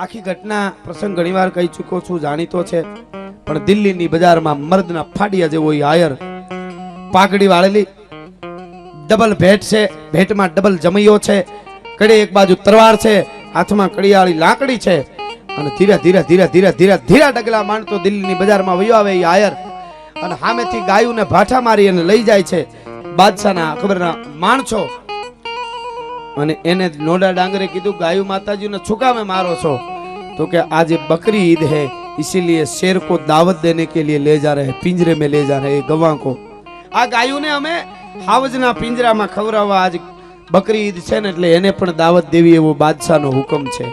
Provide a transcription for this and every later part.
આખી ઘટના પ્રસંગ ઘણીવાર કહી ચૂકો છું, જાણીતો છે, પણ દિલ્હીની બજારમાં મર્દના ફાડિયા જેવો ઈ આયર, પાઘડી વાળેલી, ડબલ ભેટ છે, ભેટમાં ડબલ જમૈયો છે, કડે એક બાજુ તરવાર છે, હાથમાં કડિયાળી લાકડી છે, અને ધીરે ધીરે ધીરે ધીરે ધીરે ધીરે ડગલા માંડતો દિલ્હીની બજારમાં વયો આવે ઈ આયર, અને સામેથી ગાયુંને ભાઠા મારી અને લઈ જાય છે બાદશાહના અકબરના માણસો. અને એને નોડા ડાંગરે કીધું, ગાયું માતાજીને છુકામે મારો છો? तो कि आज बकरी ईद है, इसीलिए शेर को दावत देने के लिए ले जा रहे हैं, पिंजरे में ले जा रहे हैं गवां को. आ गायों ने हमें हावजना पिंजरा में खवरावा आज बकरी ईद છે ને એટલે એને પણ દાવત દેવી એવો બાદશાહનો હુકમ છે.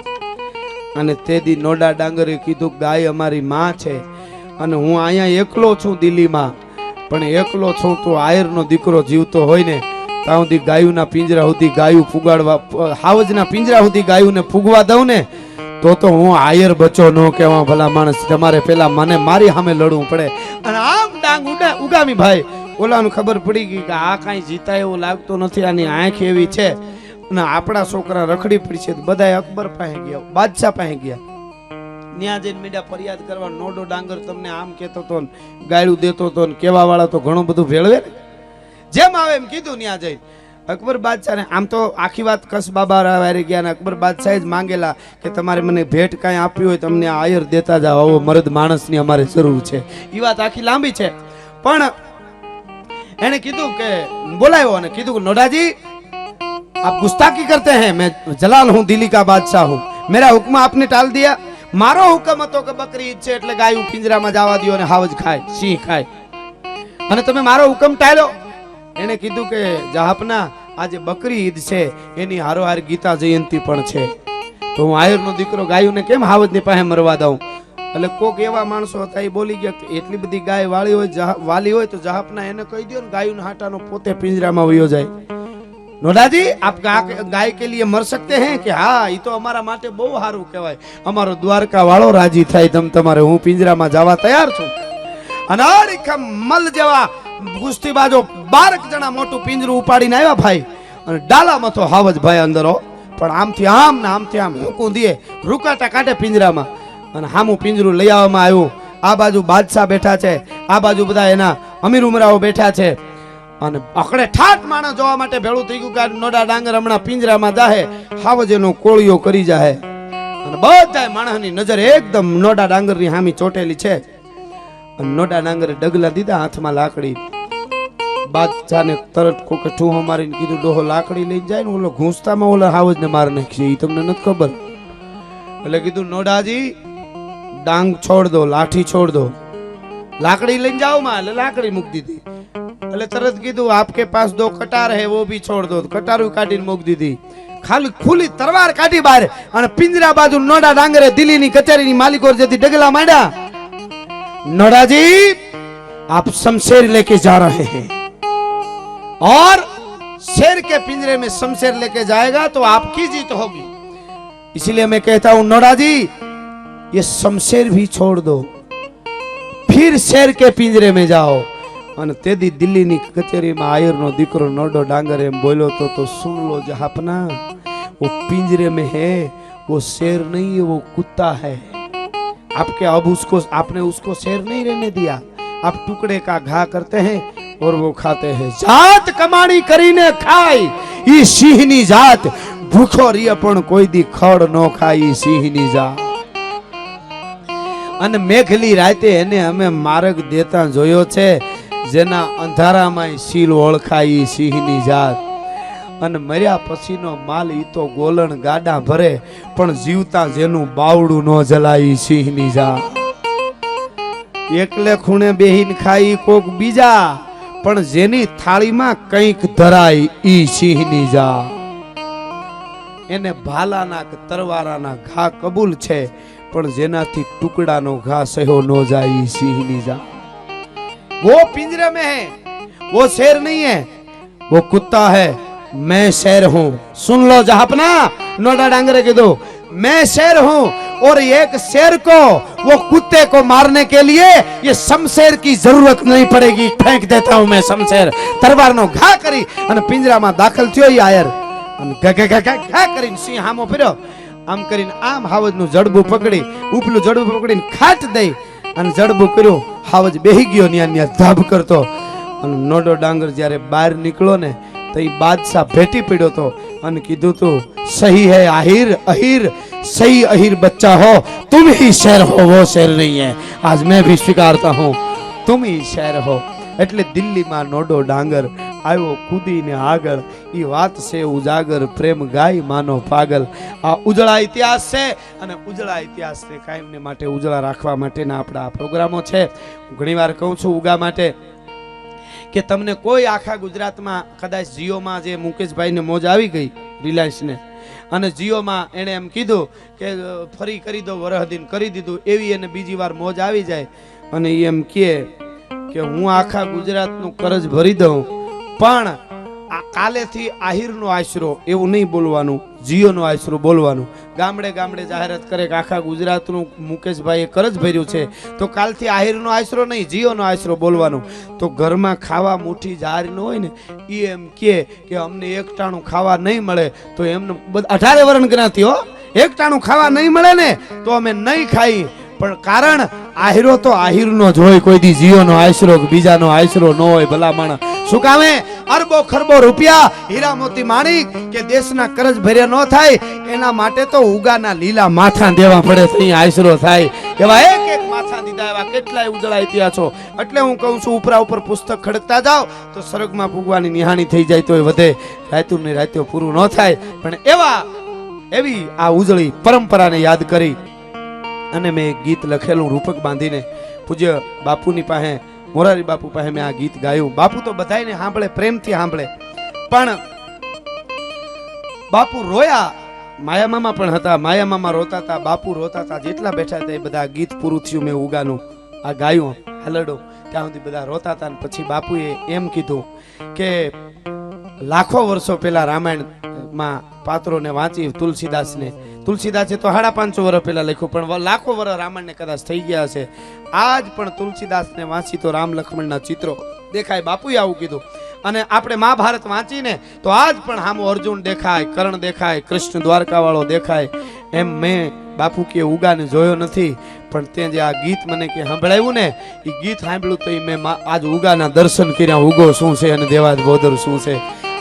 અને તેદી નોડા ડાંગરે કીધું, ગાય અમારી માં છે અને હું અહીંયા એકલો છું દિલ્હીમાં, પણ એકલો છું તો આયરનો દીકરો જીવતો હોય ને ત્યાં સુધી ગાયુંના પિંજરા સુધી ગાયું ફુગાડવા, હાવજના પિંજરા સુધી ગાયુંને ફૂગવા દઉં ને તો હું આયર બચો ન કહેવા ભલા માણસ, તમારે પેલા મને મારી સામે લડવું પડે. અને આમ ડાંગ ઉગામી ભાઈ ઓલાનું ખબર પડી ગઈ કે આ કાંઈ જીતા એવું લાગતો નથી, આની આંખ એવી છે, અને આપણા છોકરા રખડી પડી છે. બધા અકબર પાસે ગયા, બાદશાહ પાસે ગયા, ન્યા જઈને મીડા ફરિયાદ કરવા. નોડો ડાંગર તમને આમ કહેતો હતો, ગાળું દેતો હતો, કેવા વાળા તો ઘણું બધું ભેળવે ને, જેમ આવે એમ કીધું. ન્યા જઈને અકબર બાદશાહને આમ તો આખી વાત કસ બાબા વારી ગયા ને અકબર બાદશાહે જ માંગેલા કે તમારે મને ભેટ કાંઈ આપી હોય તમને આયર દેતા જાઓ, આવો મર્દ માણસની અમારે જરૂર છે. એ વાત આખી લાંબી છે, પણ એને કીધું કે બોલાયો અને કીધું કે નોડાજી आप गुस्ताखी करते हैं, मैं जलाल हूं, दिल्ली का बादशाह हूं, मेरा हुक्म आपने टाल दिया. मारो हुक्म હતો કે બકરી ઈદ છે એટલે ગાયું પિંજરામાં જવા દો અને હાવજ ખાય, સિંહ ખાય, અને તમે મારો હુકમ ટાળ્યો. એને કીધું કે જહાપના આજે બકરી ઈદ છે, એની હારોહાર ગીતા જયંતી પણ છે, તો હું આયરનો દીકરો ગાયુંને કેમ હાવજની પાસે મરવા દઉં? એટલે કોક એવા માણસો હતા એ બોલી ગયા કે એટલી બધી ગાય વાલી હોય તો જહાપના એને કહી દો ને ગાયુંના હાટાનો પોતે પિંજરામાં વયો જાય. नोडाजी आप गाय के लिए मर सकते हैं कि हाँ, ये तो हमारा माटे बहु हारू कहेवाय, અમારો દ્વારકા વાળો રાજી થાય તમ તમારે, હું પિંજરામાં જવા તૈયાર છું. અનાડીખમ મલ જેવા કુસ્તીબાજો 12 જણા મોટું પિંજરું ઉપાડીને આવ્યા ભાઈ, અને ડાલામાં તો હાવજ ભાઈ અંદરો, પણ આમથી આમ ને આમથી આમ હુકું દે, રૂકાટા કાઢે પિંજરામાં, અને હામું પિંજરું લઈ આવવામાં આવ્યું. આ બાજુ બાદશાહ બેઠા છે, આ બાજુ બધા એના અમીર ઉમરાઓ બેઠા છે, અને અકડે ઠાઠ માણસ જોવા માટે ભેળું થઈ ગયું કે નોડા ડાંગર હમણાં પિંજરામાં જાહે, હાવજેનો કોળિયો કરી જાહે. અને બધા માણસની નજર એકદમ નોડા ડાંગરની સામી ચોટેલી છે. અને નોડા ડાંગરે ડગલા દીધા, હાથમાં લાકડી. બાદશાહને તરત કોકે ઠૂહો મારીને કીધું, ડોહો લાકડી લઈને જાય ને ઓલો ઘૂંસતામાં ઓલા હાવજને માર નાખશે, એ તમને નથી ખબર? એટલે કીધું, નોડાજી ડાંગ છોડ દો, લાઠી છોડ દો, લાકડી લઈને જાઓ માં. એટલે લાકડી મૂકી દીધી. એટલે તરત કીધું, आपके पास 2 कटार है वो भी छोड़ दो. કટારું કાઢીને મૂકી દીધી. ખાલી ખુલી તરવાર કાઢી બહાર, અને પિંજરા બાજુ નોડા ડાંગરે દિલ્હીની કચેરીની માલિકો જેથી ડગલા માંડ્યા. नोडाजी आप शमशेर लेके जा रहे हैं और शेर के पिंजरे में शमशेर लेके जाएगा तो आपकी जीत होगी, इसलिए मैं कहता हूं नोडाजी ये शमशेर भी छोड़ दो, फिर शेर के पिंजरे में जाओ. અને તેદી દિલ્હીની કચેરીમાં આયરનો દીકરો નોડો ડાંગર એમ બોલ્યો તો સુન લો જહાપના, वो पिंजरे में है, वो शेर नहीं है, वो कुत्ता है. आपके अब उसको आपने उसको शेर नहीं रहने दिया, आप टुकड़े का घा करते हैं और वो खाते हैं. જાત કમાણી કરીને ખાય ઈ સિંહની જાત, ભૂખો રીએ પણ કોઈ દી ખડ નો ખાય ઈ સિંહની જાત. અને મેઘલી રાતે એને અમે માર્ગ દેતા જોયો છે, જેના અંધારામાં સીલ ઓળખાય સિંહની જાત. અને મર્યા પછીનો માલ ઈ તો ગોલણ ગાડા ભરે, પણ જીવતા જેનું બાવડું ન જલાય સિંહની જાત. એકલે ખૂણે બેહીને ખાઈ કોક બીજા, પણ જેની થાળીમાં કંઈક ધરાય ઈ સિંહની જાત. એને ભાલાના કે તરવારાના ઘા કબૂલ છે, પણ જેનાથી ટુકડાનો ઘા સહ્યો ન જાય ઈ સિંહની જાત. वो पिंजरे में है, वो शेर नहीं है, वो कुत्ता है, मैं शेर हूं. सुन लो जहापना, नोडा डांगरे के दो, मैं शेर हूं और एक शेर को वो कुत्ते को मारने के लिए ये शमशेर की जरूरत नहीं पड़ेगी. फेंक देता हूं मैं शमशेर. तलवार नो घा करी અને પિંજરામાં દાખલ થયો ઈ આયર, અને ઘા કરીને સિંહ હામો ફર્યો, આમ કરીને આમ હાવજનું જડબું પકડી ઉપલું જડબું પકડીને ખાટ દઈ અને જડબું કર્યું. હાવજ બેહી ગયો ન્યા ધાબ કરતો. અને નોડો ડાંગર જ્યારે બહાર નીકળો ને તો એ બાદશાહ ભેટી પડ્યો તો અને કીધું તું સહી હૈ આહિર અહિર सही अहिर बच्चा हो तुम ही शेर हो वो शेर नहीं है आज मैं भी स्वीकारता हूँ तुम ही शेर हो. એટલે દિલ્હીમાં નોડો ડાંગર આવ્યો કૂદીને આગળ. એ વાત છે ઉજાગર પ્રેમ ગાય માનો પાગલ. આ ઉજળા ઇતિહાસ છે અને ઉજળા ઇતિહાસને કાયમને માટે ઉજળા રાખવા માટેના આપણા આ પ્રોગ્રામો છે. હું ઘણીવાર કહું છું ઉગા માટે કે તમને કોઈ આખા ગુજરાતમાં કદાચ જીઓમાં જે મુકેશભાઈને મોજ આવી ગઈ રિલાયન્સને અને જીઓમાં એણે એમ કીધું કે ફરી કરી દો વરહદીન કરી દીધું એવી એને બીજી વાર મોજ આવી જાય અને એમ કહે કે હું આખા ગુજરાતનું કરજ ભરી દઉં પણ આ કાલેથી આહિરનો આશરો એવું નહીં બોલવાનું, જીઓનો આશરો બોલવાનું. ગામડે ગામડે જાહેરાત કરે કે આખા ગુજરાતનું મુકેશભાઈએ કરજ ભર્યું છે તો કાલથી આહિરનો આશરો નહીં જીઓનો આશરો બોલવાનું. તો ઘરમાં ખાવા મુઠ્ઠી જાર ન હોય ને એ એમ કે અમને એકટાણું ખાવા નહીં મળે તો એમને 18 વર્ષ ગણાતી હો એકટાણું ખાવા નહીં મળે ને તો અમે નહીં ખાઈ. પણ કારણ આહિરો તો આહિરનો જ હોય, કોઈ દી જીઓનો આશરો બીજાનો આશરો ન હોય. ભલા માણસ શું કામે અરબો ખરબો રૂપિયા હીરા મોતી માણિક કે દેશના કરજ ભર્યા ન થાય એના માટે તો ઉગાના લીલા માથા દેવા પડે તો આશરો થાય. એવા એક એક માથા દીધા એવા કેટલાય ઉજળા ઇતિહાસો. એટલે હું કહું છું ઉપરા ઉપર પુસ્તક ખડકતા જાવ તો સ્વર્ગમાં પૂગવાની નિહાણી થઈ જાય તોય વધે, રાયતું ને રાયતું પૂરું ન થાય. પણ એવી આ ઉજળી પરંપરાને યાદ કરી અને મેં ગીત લખેલું રૂપક બાંધીને પૂજ્ય બાપુની પાસે મોરારી બાપુ પાસે મેં આ ગીત ગાયું. બાપુ તો બધાયને સાંભળે, પ્રેમથી સાંભળે, પણ બાપુ રોયા. માયા મામા પણ હતા, માયા મામા રોતા હતા, બાપુ રોતા હતા. જેટલા બેઠા હતા એ બધા ગીત પૂરું થયું મેં ઉગાનું આ ગાયું હાલડો ત્યાં સુધી બધા રોતા હતા. પછી બાપુએ એમ કીધું કે લાખો વર્ષો પહેલા રામાયણમાં પાત્રોને વાંચી તુલસીદાસને તો 550 વર્ષ પહેલા લખ્યું પણ લાખો વર્ષ રામાયણને કદાચ થઈ ગયા હશે. આજ પણ તુલસીદાસને વાંચી તો રામ લક્ષ્મણના ચિત્રો દેખાય. બાપુએ આવું કીધું. અને આપણે મહાભારત વાંચીને તો આજ પણ હામો અર્જુન દેખાય, કર્ણ દેખાય, કૃષ્ણ દ્વારકા વાળો દેખાય. એમ મેં બાપુ કે ઉગાને જોયો નથી પણ તે જે આ ગીત મને કે સંભળાવ્યું ને એ ગીત સાંભળ્યું તો મેં આજ ઉગાના દર્શન કર્યા. ઉગો શું છે અને દેવાજ બોદર શું છે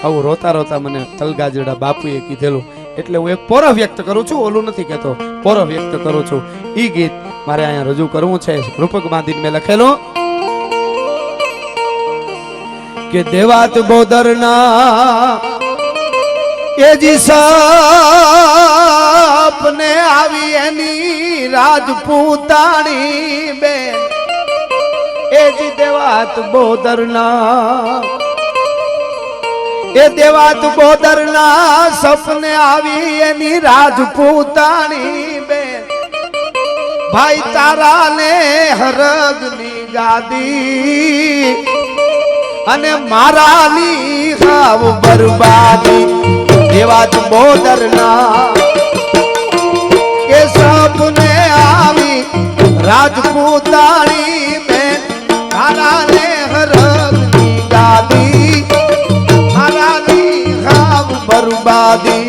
આવું રોતા રોતા મને તલગાજડા બાપુએ કીધેલું. એટલે હું એક પોરો વ્યક્ત કરું છું, ઓલું નથી કહેતો, પોરો વ્યક્ત કરું છું. ઈ ગીત મારે અહીંયા રજૂ કરવું છે. રૂપક બાંધીને મેં લખેલું કે દેવાત બોદરના એજી સપને આવી એની રાજપૂતાણી બેન એજી દેવાત બોદરના એ દેવાત બોદરના સપને આવી એની રાજપૂતાણી બેન ભાઈ તારા ને હરગની ગાદી અને મારાની ખાવ બરબાદી. દેવાત બોદરના એ સપને આવી રાજપૂતાણી બેન તારા ને હરગની ગાદી બરબાદી.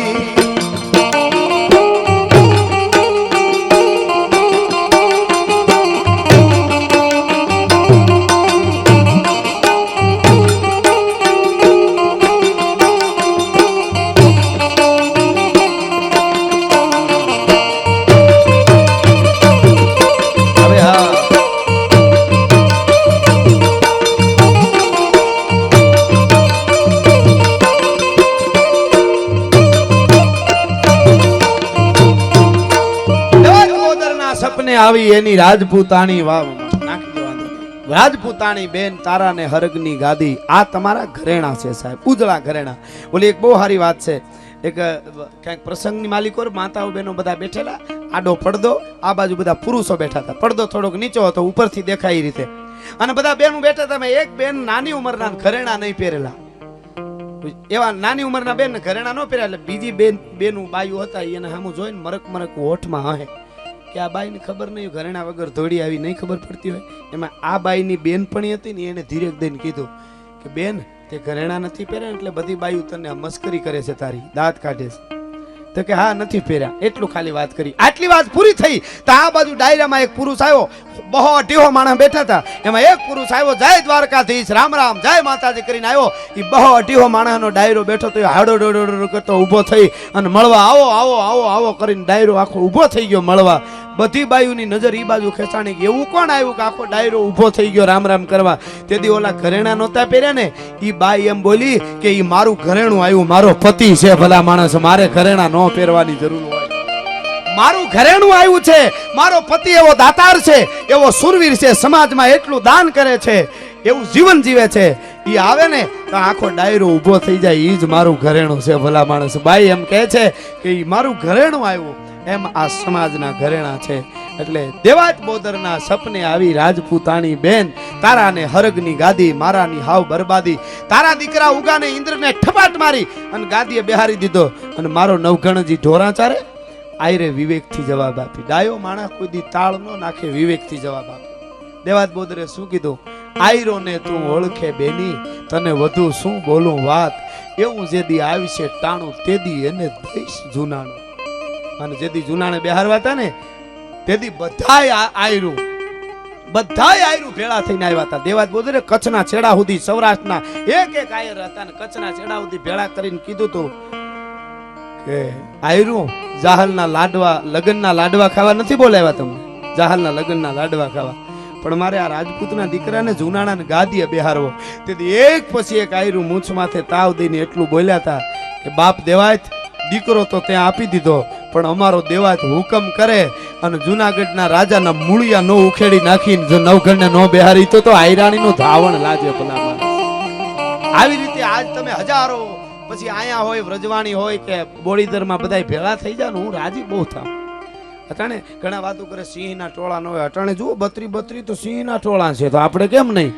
આવી એની રાજપૂતાણી રાજપૂતાણી બેન તારા ને હરગની ગાદી. આ તમારા ઘરેણા છે સાહેબ, ઉજળા ઘરેણા. ઓલી એક બહુ સારી વાત છે. એક ક્યાંક પ્રસંગની માલિકો માતાઓ બહેનો બધા બેઠેલા, આડો પડદો, આ બાજુ બધા પુરુષો બેઠા હતા. પડદો થોડોક નીચો હતો, ઉપરથી દેખાય એ રીતે. અને બધા બેનો બેઠા હતા. એક બેન નાની ઉંમરના ઘરેણા નહીં પહેરેલા, એવા નાની ઉંમરના બેન ઘરેણા ન પહેર્યા. એટલે બીજી બેનું બાયું હતા એને સામું જોઈને મરક મરક હોઠમાં હે કે આ બાઈને ખબર નહીં ઘરેણા વગર ધોડી આવી નહીં ખબર પડતી હોય. એમાં આ બાઈની બેનપણી હતી ને એને ધીરેક દઈને કીધું કે બેન તે ઘરેણા નથી પહેર્યા એટલે બધી બાયું તને મસ્કરી કરે છે, તારી દાંત કાઢે છે. તો કે હા નથી પહેર્યા. એટલું ખાલી વાત કરી. આટલી વાત પૂરી થઈ તો આ બાજુ ડાયરામાં એક પુરુષ આવ્યો. બહુ અઢીહો માણસ બેઠા હતા. એમાં એક પુરુષ આવ્યો, જય દ્વારકાધીશ, રામ રામ, જય માતાજી કરીને આવ્યો. એ બહુ અઢીહો માણસનો ડાયરો બેઠો તો હાડો ડોડો કરતો ઊભો થઈ અને મળવા આવો આવો આવો આવો કરીને ડાયરો આખો ઊભો થઈ ગયો મળવા. બધી બાયુની નજર ઈ બાજુ ખેંચાણી ગઈ. એવું કોણ આવ્યું કે આખો ડાયરો ઊભો થઈ ગયો રામ રામ કરવા? તેથી ઓલા ઘરેણા નહોતા પહેર્યા ને, ઈ બાઈ એમ બોલી કે ઈ મારું ઘરેણું આવ્યું, મારો પતિ છે ભલા માણસ, મારે ઘરેણા ન પહેરવાની જરૂર હોય. મારું ઘરેણું આવ્યું છે, મારો પતિ એવો દાતાર છે, એવો સુરવીર છે, સમાજમાં એટલું દાન કરે છે, એવું જીવન જીવે છે. ઈ આવે ને તો આખો ડાયરો ઊભો થઈ જાય. ઈ જ મારું ઘરેણું છે ભલા માણસ. બાઈ એમ કહે છે કે ઈ મારું ઘરેણું આવ્યું, એમ આ સમાજના ઘરેણા છે. એટલે દેવાત બોદરના સપને આવી રાજપૂતાણી બેન, તારાને હરગની ગાદી, મારાની હાવ બરબાદી. તારા દીકરા ઉગાને ઇન્દ્રને ઠપાટ મારી અને ગાદીએ બેહારી દીધો, અને મારો નવઘણજી ઢોરા ચારે આયરે વિવેકથી જવાબ આપી. ડાયો માણસ કોઈ દી તાળ નો નાખે, વિવેકથી જવાબ આપે. દેવાત બોદરે શું કીધું? આયરો ને તું ઓળખે બેની, તને વધુ શું બોલું વાત, એવું જેદી આવશે ટાણું તેદી એને દઈશ જુનાણું. અને જેદી જુનાણે બેહારવા હતા ને તેદી બધાય આયરું ભેળા થઈને આવ્યા હતા. દેવાત બોદરે કચ્છના છેડા સુધી, સૌરાષ્ટ્રના એક એક આયર હતા ને કચ્છના છેડા સુધી ભેળા કરીને કીધું તું કે આયરું જાહલના લાડવા, લગ્નના લાડવા ખાવા નથી બોલાવ્યા તમને, જાહલના લગ્નના લાડવા ખાવા, પણ મારે આ રાજપૂતના દીકરાને જુનાણાને ગાદીએ બેહારવો. તેથી એક પછી એક આયરું મૂછ માથે તાવ દઈને એટલું બોલ્યા હતા કે બાપ દેવાત, દીકરો તો ત્યાં આપી દીધો, પણ અમારો દેવાત હુકમ કરે અને જુનાગઢના રાજાના મૂળિયા નો ઉખેડી નાખીને જો નવઘણને નો બેહારી તો આયરાણીનું ધાવણ લાજે ભલામાં. આવી રીતે આજ તમે હજારો પછી આયા હોય, વ્રજવાણી હોય કે બોડીદરમાં બધા ભેળા થઈ જાય ને હું રાજી બહુ થાવ. અટાણે ઘણા વાતો કરે સિંહના ટોળા ન હોય. અટાણે જુઓ 32 તો સિંહના ટોળા છે, તો આપણે કેમ નહીં?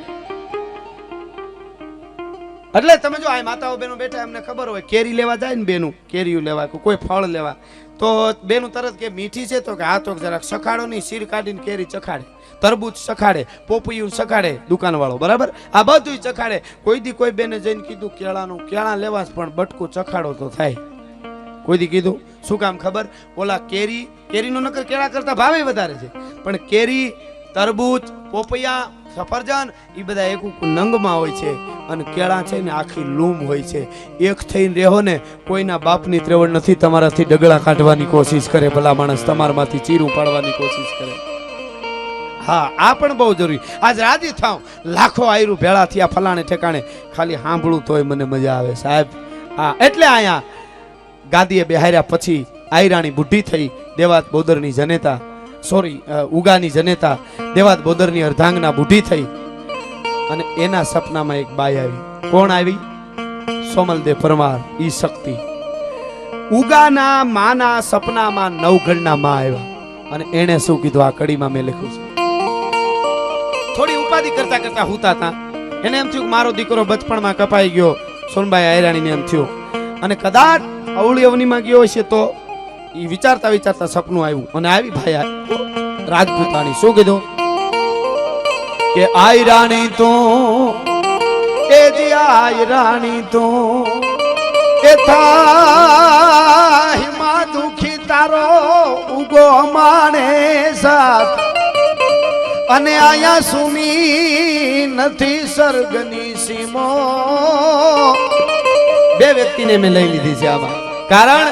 એટલે તમે જો આ માતાઓ બેનો બેઠા, એમને ખબર હોય કેરી લેવા જાય ને બેનું, કેરીયું લેવા કોઈ ફળ લેવા, તો બેનું તરત કે મીઠી છે તો કે આ તો જરાક સખાડો નહીં, શીર કાઢીને કેરી ચખાડે, તરબૂચ ચખાડે, પોપૈયું ચખાડે દુકાનવાળો, બરાબર, આ બધું ચખાડે. કોઈ દી કોઈ બેને જઈને કીધું કેળા લેવા પણ બટકું ચખાડો તો થાય? કોઈ દી કીધું? શું કામ ખબર? ઓલા કેરીનો નકર કેળા કરતા ભાવે વધારે છે, પણ કેરી, તરબૂચ, પોપૈયા, સફરજન એ બધા એક નંગમાં હોય છે, અને કેળા છે ને આખી લૂમ હોય છે. એક થઈને રહેવો ને, કોઈના બાપની ત્રેવડ નથી તમારાથી ડગલા કાઢવાની કોશિશ કરે ભલા માણસ, તમારામાંથી ચીરું પાડવાની કોશિશ કરે. હા, આ પણ બહુ જરૂરી. આજ રાજી થાવ, લાખો આયરું ભેળા થયા ફલાણે ઠેકાણે, ખાલી સાંભળું તોય મને મજા આવે સાહેબ. હા, એટલે અહીંયા ગાદીએ બેહાર્યા પછી આયરાણી બુઢી થઈ. દેવાત બોદરની જનેતા, ઉગાની જનેતા દેવાત બોદરની અર્ધાંગના બુઢી થઈ, અને એના સપનામાં એક બાઈ આવી. કોણ આવી? સોમલદેવ પરમાર, ઈ શક્તિ. ઉગાના માના સપનામાં નવઘણના માં આવ્યા, અને એને શું કીધું આ કડીમાં મેં લખ્યું છે. થોડી ઉપાધિ કરતા કરતા હુતા હતા. એને એમ થયું કે મારો દીકરો બચપણમાં કપાઈ ગયો. સોનબાઈ આયરાણીને એમ થયું, અને કદાચ અવળી અવનીમાં ગયો હશે તો ઈ વિચારતા વિચારતા સપનું આવ્યું, અને આવી ભાઈ રાજપૂતાણી. શું કીધું કે આયરાણી તો એ જી આયરાણી તો એ થાય માં દુખી તારો ઉગો માણે સાથ, અને આયા સુની નથી સ્વર્ગની સીમો. બે વ્યક્તિને મેં લઈ લીધી છે આમાં, કારણ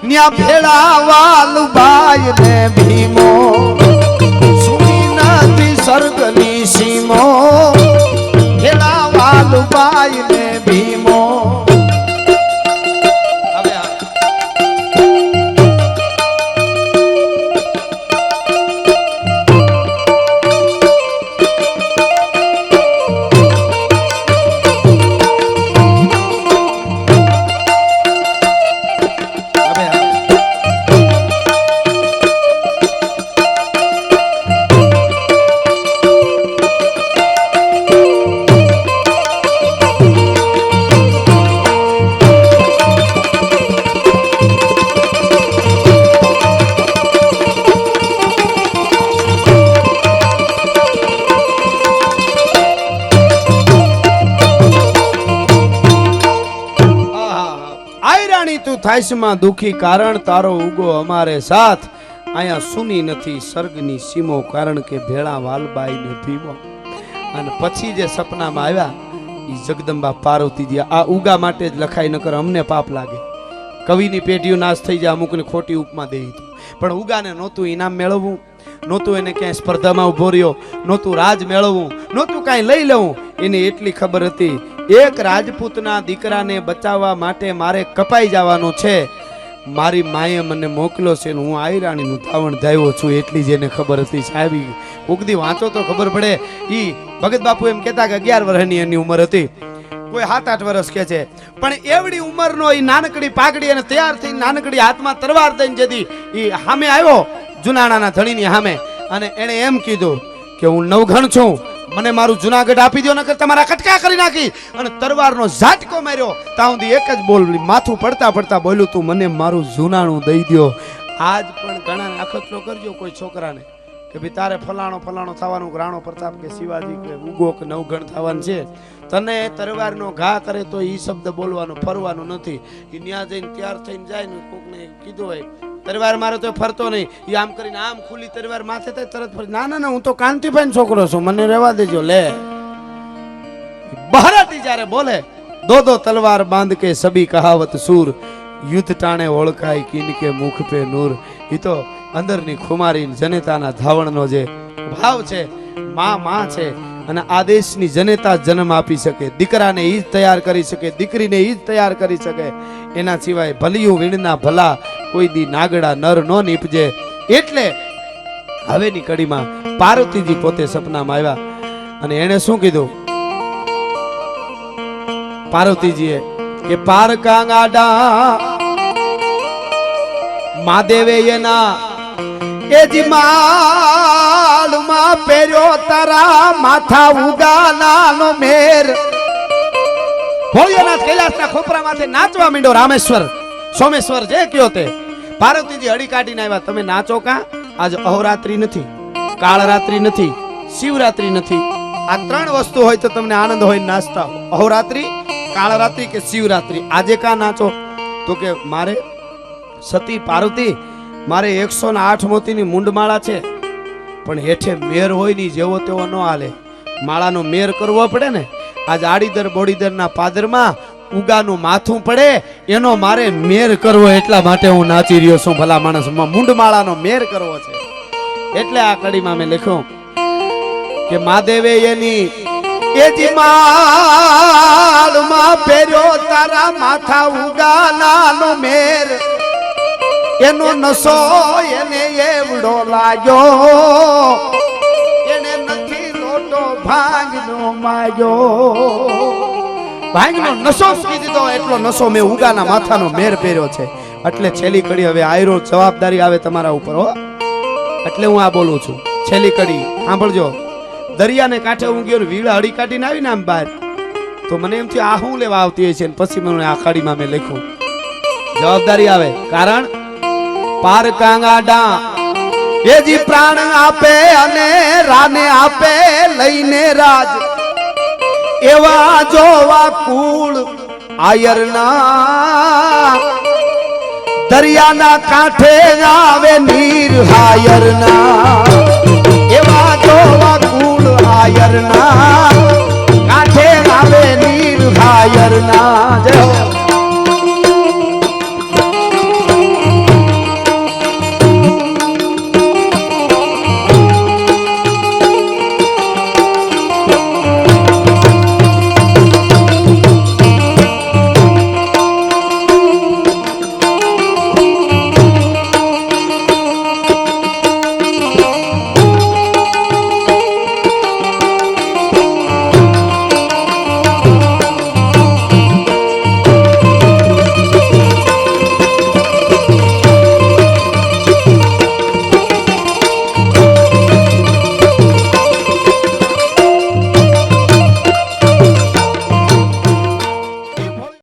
ન્યા ભેળા વાલુબાઈ ને ભીમો, સુની નથી સ્વર્ગની સીમો, ભેળા વાલુબાઈ ને ભીમો. થાય છે માં દુખી કારણ તારો ઉગો અમારે સાથ અહીંયા સુની નથી સ્વર્ગની સીમો કારણ કે ભેળા વાલબાઈ ને ભીમો. અને પછી જે સપનામાં આવ્યા એ જગદંબા પાર્વતીજી આ ઉગા માટે જ લખાઈ નકર અમને પાપ લાગે. કવિની પેઢીઓ નાશ થઈ જાય, અમુકને ખોટી ઉપમા દે પણ ઉગાને નહોતું ઇનામ મેળવવું, નહોતું એને ક્યાંય સ્પર્ધામાં ઉભો રહ્યો, નહોતું રાજ મેળવવું, નહોતું કાંઈ લઈ લેવું. એને એટલી ખબર હતી એક રાજપૂતના દીકરાને બચાવવા માટે મારે કપાઈ જવાનું છે. મારી માએ મને મોકલ્યો છે ને હું આયરાણીનું ધાવણ ધાવ્યો છું એટલી જેને ખબર હતી. સાહેબ ઉગદી વાંચો તો ખબર પડે. ઈ ભગત બાપુ એમ કહેતા કે 11 વર્ષની એની ઉંમર હતી, કોઈ 7-8 વર્ષ કે છે, પણ એવડી ઉંમરનો ઈ નાનકડી પાઘડી અને તૈયાર થઈ નાનકડી હાથમાં તરવાર દઈને જતી ઈ સામે આવ્યો જુનાણાના ધણીની સામે અને એને એમ કીધું કે હું નવઘણ છું, મને મારું જુનાગઢ આપી દો નકર તમારા કટકા કરી નાખી. અને તરવારનો ઝાટકો માર્યો ત્યાં સુધી એક જ બોલ માથું પડતા પડતા બોલ્યું તું મને મારું જુનાણું દઈ દો. આજ પણ ઘણાને અખતરો કરજો કોઈ છોકરાને કે ભાઈ તારે ફલાણો ફલાણો થવાનું, રાણો પ્રતાપ કે શિવાજી કે ઉગો કે નવઘણ થવાનું છે, તને તરવારનો ઘા કરે તો એ શબ્દ બોલવાનો ફરવાનું નથી. એ ન્યા જઈને તૈયાર થઈને જાય ને કોકને કીધું હોય તરવાર મારે તો ફરતો નહીં, એ આમ કરીને આમ ખુલ્લી તરવાર માથે થાય તરત ફરી ના ના ના હું તો કાંતિભાઈ છોકરો છું મને રહેવા દેજો. લે બહારાટી જ્યારે બોલે દો તલવાર બાંધ કે સબી કહાવત સૂર યુદ્ધ ટાણે ઓળખાય કિન કે મુખ પે નૂર. એ તો અંદરની ખુમારી જનતાના ધાવણનો જે ભાવ છે, માં છે અને આ દેશની જનતા જન્મ આપી શકે, દીકરાને ઈ જ તૈયાર કરી શકે, દીકરીને ઈ જ તૈયાર કરી શકે. એના સિવાય ભલિયું વીણના ભલા કોઈ દી નાગડા નર નો નીપજે. એટલે હવેની કડીમાં પાર્વતીજી પોતે સપનામાં આવ્યા અને એને શું કીધું પાર્વતીજીએ કે પારકાંગાડા મહાદેવે એના એ જીમાલમાં પહેર્યો તારા માથા ઉગાલાનો મેર. ભોળિયાનાથ કૈલાસના ખોપરા માથે નાચવા માંડ્યો રામેશ્વર સોમેશ્વર જે કયો તે. પાર્વતીજી હડી કાઢીને આવ્યા, તમે નાચો કા? આજ અહોરાત્રી નથી, કાળરાત્રી નથી, શિવરાત્રી નથી. આ 3 વસ્તુ હોય તો તમને આનંદ હોય નાચતા, અહોરાત્રી, કાળરાત્રી કે શિવરાત્રી. આજે કા નાચો? તો કે મારે સતી પાર્વતી મારે 108 મોતીની મુંડમાળા છે પણ હેઠે મેર હોય ની જેવો તેવો ન હાલે, માળાનો મેર કરવો પડે ને. આજ આડીદર બોડીદરના પાદરમાં ઉગાનું માથું પડે એનો મારે મેર કરવો, એટલા માટે હું નાચી રહ્યો છું. ભલા માણસ મુંડમાળાનો મેર કરવો છે. એટલે આ કડીમાં મેં લખ્યું કે મહાદેવે એની એ જીમાલમાં પહેર્યો તારા માથા ઉગાલાનો મેર, એનો નસો એને એવડો લાગ્યો એને નથી લોટો ભાંગનો માગ્યો. ભાંગનો નસો મૂકી દીધો એટલો નસો મેં ઉગાના માથાનો મેર પહેર્યો છે. એટલે છેલ્લી કડી હવે આયરો જવાબદારી આવે તમારા ઉપર હો. એટલે હું આ બોલું છું. છેલ્લી કડી સાંભળજો. દરિયાને કાંઠે હું ગયો વીડા હળી કાઢીને આવીને આમ બહાર તો મને એમ થયું આ શું લેવા આવતી હોય છે, પછી મને આ કડીમાં મેં લખ્યું જવાબદારી આવે. કારણ પારકાંગાડા એ જી પ્રાણ આપે અને રાને આપે લઈને રાજ, એવા જોવા કુળ આયરના દરિયાના કાંઠે આવે નીર હાયરના, એવા જોવા કુળ આયરના